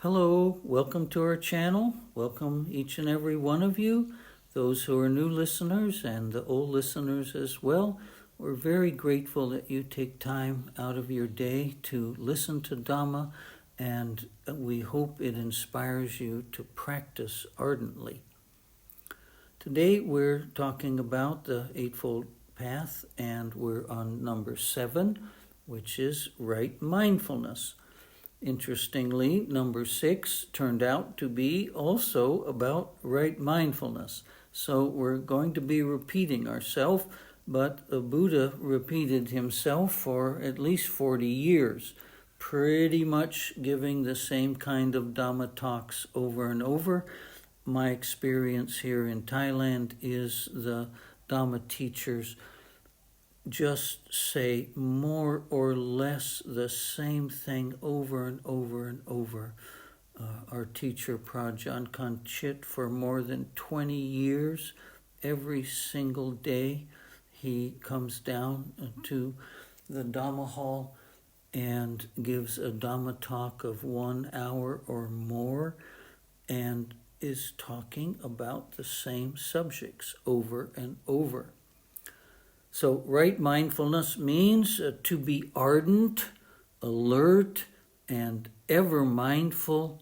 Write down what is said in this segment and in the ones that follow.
Hello, welcome to our channel. Welcome each and every one of you, those who are new listeners and the old listeners as well. We're very grateful that you take time out of your day to listen to Dhamma, and we hope it inspires you to practice ardently. Today we're talking about the Eightfold Path, and we're on number 7, which is right mindfulness. Interestingly, number 6 turned out to be also about right mindfulness. So we're going to be repeating ourselves, but the Buddha repeated himself for at least 40 years, pretty much giving the same kind of Dhamma talks over and over. My experience here in Thailand is the Dhamma teachers just say more or less the same thing over and over and over. Our teacher, Prajan Kanchit, for more than 20 years, every single day, he comes down to the Dhamma hall and gives a Dhamma talk of 1 hour or more and is talking about the same subjects over and over. So right mindfulness means to be ardent, alert, and ever mindful,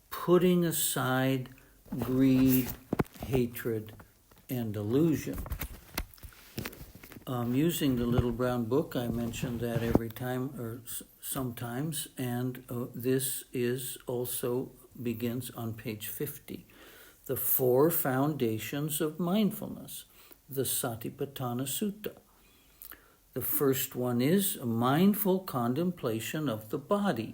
putting aside greed, hatred, and illusion. Using the little brown book, I mentioned that every time or sometimes, and this is also begins on page 50. The 4 foundations of mindfulness. The Satipatthana Sutta. The first one is a mindful contemplation of the body.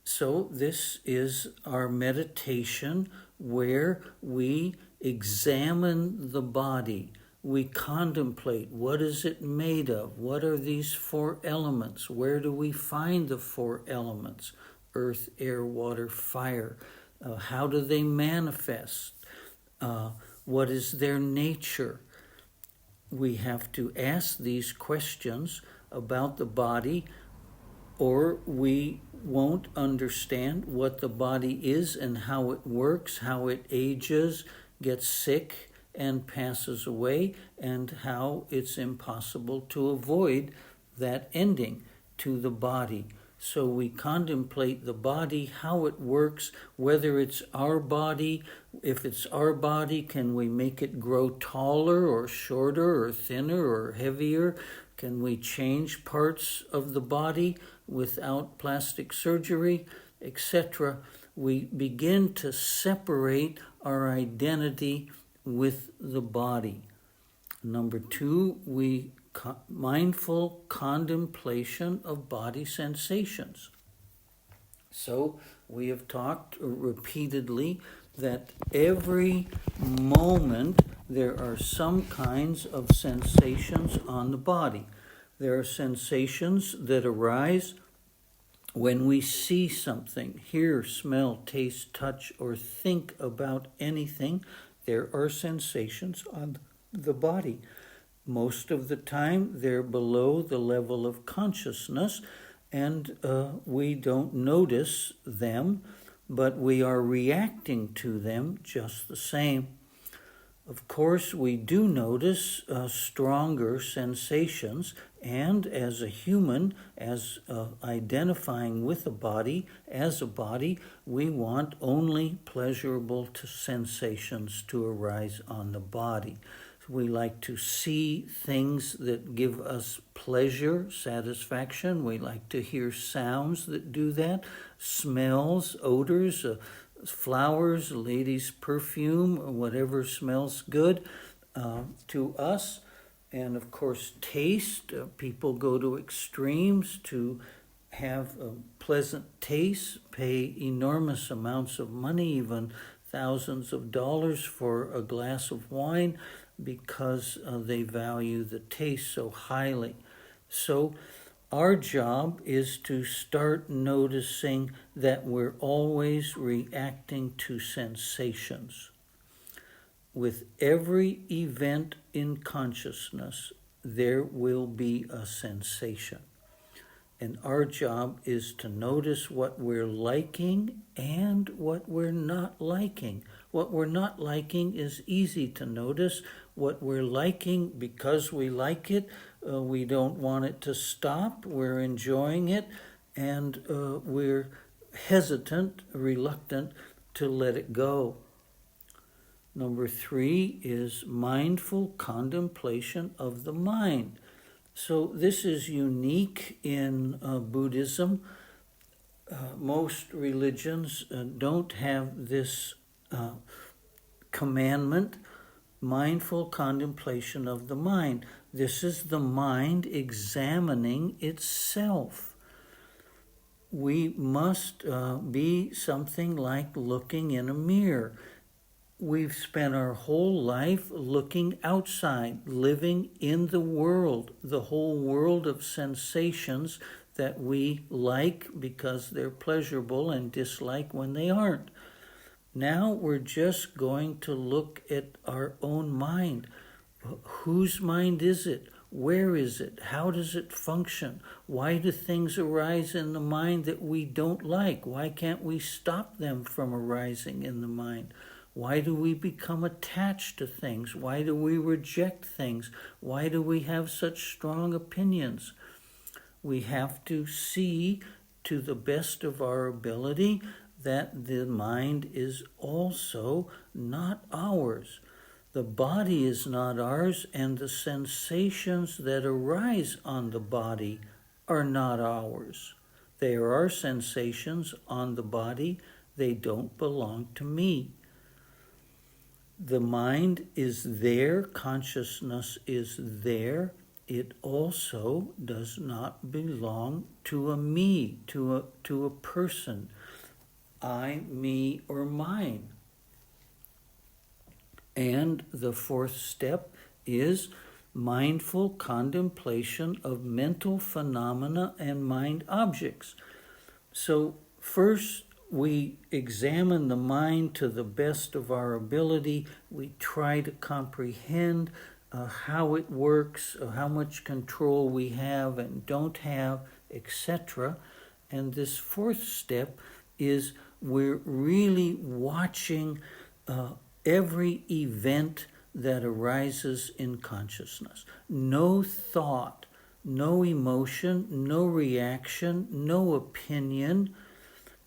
So this is our meditation where we examine the body. We contemplate, what is it made of? What are these 4 elements? Where do we find the 4 elements? Earth, air, water, fire. How do they manifest? What is their nature? We have to ask these questions about the body, or we won't understand what the body is and how it works, how it ages, gets sick, and passes away, and how it's impossible to avoid that ending to the body. So we contemplate the body, how it works, whether it's our body. If it's our body, can we make it grow taller or shorter or thinner or heavier? Can we change parts of the body without plastic surgery, etc.? We begin to separate our identity with the body. Number 2, we mindful contemplation of body sensations. So we have talked repeatedly that every moment there are some kinds of sensations on the body. There are sensations that arise when we see something, hear, smell, taste, touch, or think about anything. There are sensations on the body. Most of the time, they're below the level of consciousness, and we don't notice them, but we are reacting to them just the same. Of course, we do notice stronger sensations, and as a human, as identifying with a body, as a body, we want only pleasurable sensations to arise on the body. We like to see things that give us pleasure, satisfaction. We like to hear sounds that do that, smells, odors, flowers, a lady's perfume, whatever smells good to us. And of course, taste. People go to extremes to have a pleasant taste, pay enormous amounts of money, even thousands of dollars for a glass of wine, because they value the taste so highly. So our job is to start noticing that we're always reacting to sensations. With every event in consciousness, there will be a sensation. And our job is to notice what we're liking and what we're not liking. What we're not liking is easy to notice. What we're liking, because we like it, we don't want it to stop, we're enjoying it, and we're hesitant, reluctant to let it go. Number 3 is mindful contemplation of the mind. So this is unique in Buddhism. Most religions don't have this commandment, mindful contemplation of the mind. This is the mind examining itself. We must be something like looking in a mirror. We've spent our whole life looking outside, living in the world, the whole world of sensations that we like because they're pleasurable and dislike when they aren't. Now we're just going to look at our own mind. Whose mind is it? Where is it? How does it function? Why do things arise in the mind that we don't like? Why can't we stop them from arising in the mind? Why do we become attached to things? Why do we reject things? Why do we have such strong opinions? We have to see to the best of our ability that the mind is also not ours. The body is not ours, and the sensations that arise on the body are not ours. There are sensations on the body, they don't belong to me. The mind is there, consciousness is there. It also does not belong to a me, to a person, I, me, or mine. And the 4th step is mindful contemplation of mental phenomena and mind objects. So first, we examine the mind to the best of our ability. We try to comprehend how it works, how much control we have and don't have, etc. And this 4th step is we're really watching every event that arises in consciousness. No thought, no emotion, no reaction, no opinion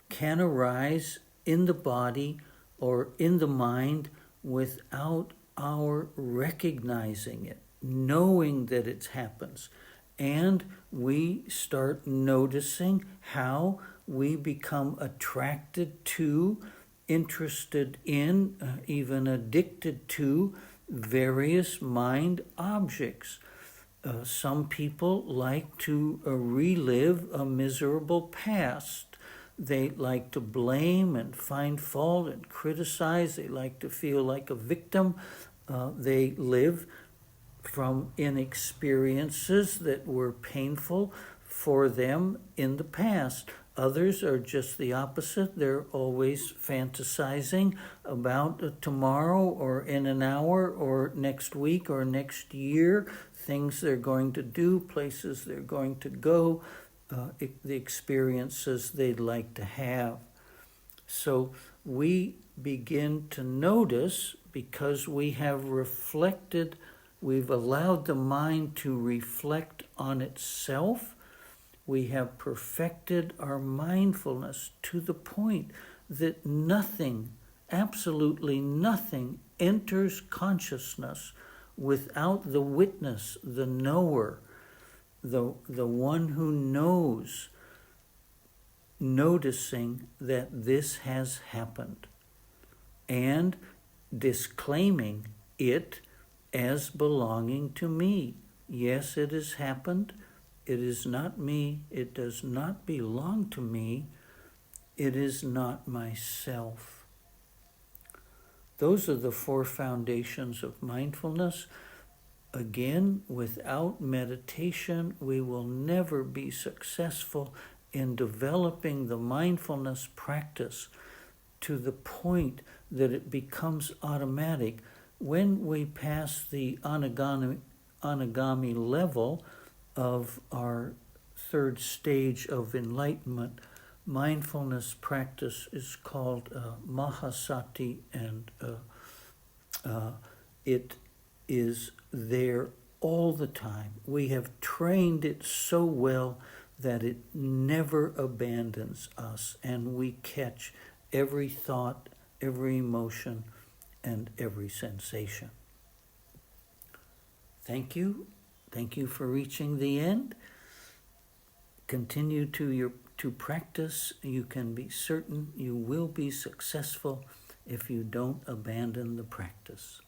can arise in the body or in the mind without our recognizing it, knowing that it happens. And we start noticing how we become attracted to, interested in, even addicted to various mind objects. Some people like to relive a miserable past. They like to blame and find fault and criticize. They like to feel like a victim. They live in experiences that were painful for them in the past. Others are just the opposite. They're always fantasizing about tomorrow or in an hour or next week or next year, things they're going to do, places they're going to go, the experiences they'd like to have. So we begin to notice, because we have reflected, we've allowed the mind to reflect on itself. We have perfected our mindfulness to the point that nothing, absolutely nothing, enters consciousness without the witness, the knower, the one who knows, noticing that this has happened and disclaiming it as belonging to me. Yes, it has happened. It is not me. It does not belong to me. It is not myself. Those are the 4 foundations of mindfulness. Again, without meditation, we will never be successful in developing the mindfulness practice to the point that it becomes automatic. When we pass the anagami level of our third stage of enlightenment. Mindfulness practice is called Mahasati, and it is there all the time. We have trained it so well that it never abandons us, and we catch every thought, every emotion, and every sensation. Thank you. Thank you for reaching the end. Continue to practice. You can be certain you will be successful if you don't abandon the practice.